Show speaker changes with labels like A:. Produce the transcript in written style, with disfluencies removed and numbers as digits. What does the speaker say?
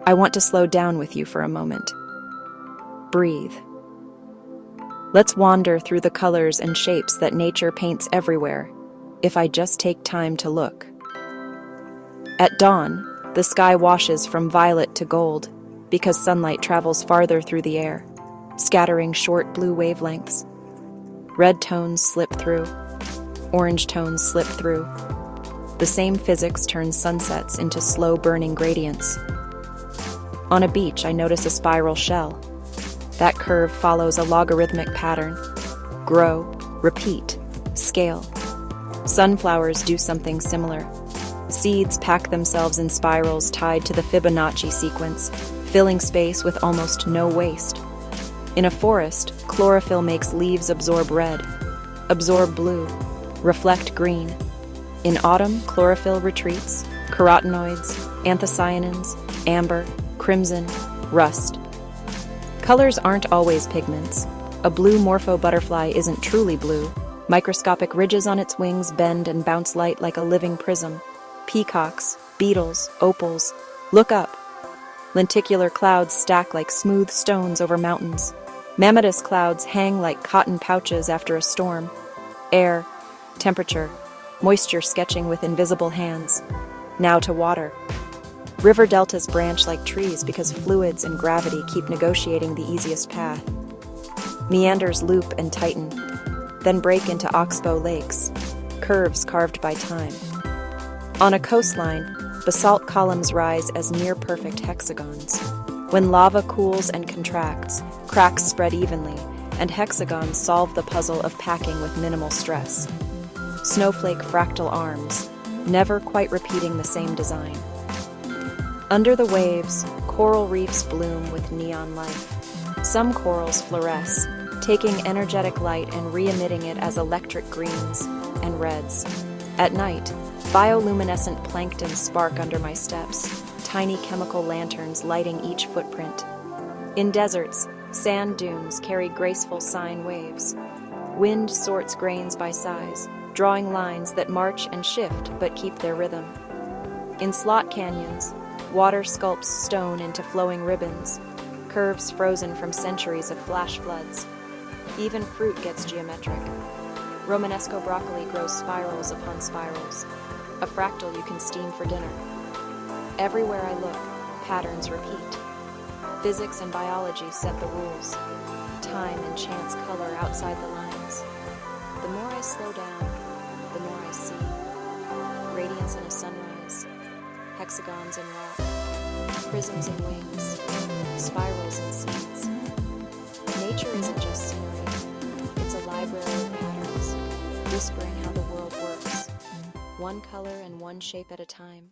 A: I want to slow down with you for a moment. Breathe. Let's wander through the colors and shapes that nature paints everywhere, if I just take time to look. At dawn, the sky washes from violet to gold because sunlight travels farther through the air, scattering short blue wavelengths. Red tones slip through, orange tones slip through. The same physics turns sunsets into slow-burning gradients. On a beach, I notice a spiral shell. That curve follows a logarithmic pattern. Grow, repeat, scale. Sunflowers do something similar. Seeds pack themselves in spirals tied to the Fibonacci sequence, filling space with almost no waste. In a forest, chlorophyll makes leaves absorb red, absorb blue, reflect green. In autumn, chlorophyll retreats, carotenoids, anthocyanins, amber, crimson, rust. Colors aren't always pigments. A blue morpho butterfly isn't truly blue. Microscopic ridges on its wings bend and bounce light like a living prism. Peacocks, beetles, opals. Look up. Lenticular clouds stack like smooth stones over mountains. Mammatus clouds hang like cotton pouches after a storm. Air, temperature, moisture sketching with invisible hands. Now to water. River deltas branch like trees because fluids and gravity keep negotiating the easiest path. Meanders loop and tighten, then break into oxbow lakes, curves carved by time. On a coastline, basalt columns rise as near-perfect hexagons. When lava cools and contracts, cracks spread evenly, and hexagons solve the puzzle of packing with minimal stress. Snowflake fractal arms, never quite repeating the same design. Under the waves, coral reefs bloom with neon life. Some corals fluoresce, taking energetic light and re-emitting it as electric greens and reds. At night, bioluminescent plankton spark under my steps, tiny chemical lanterns lighting each footprint. In deserts, sand dunes carry graceful sine waves. Wind sorts grains by size, drawing lines that march and shift but keep their rhythm. In slot canyons, water sculpts stone into flowing ribbons, curves frozen from centuries of flash floods. Even fruit gets geometric. Romanesco broccoli grows spirals upon spirals, a fractal you can steam for dinner. Everywhere I look, patterns repeat. Physics and biology set the rules. Time and chance color outside the lines. The more I slow down, the more I see. Radiance in a sunrise, hexagons in rock, prisms in wings, spirals in seeds. Nature isn't just scenery, it's a library of patterns, whispering how the world works, one color and one shape at a time.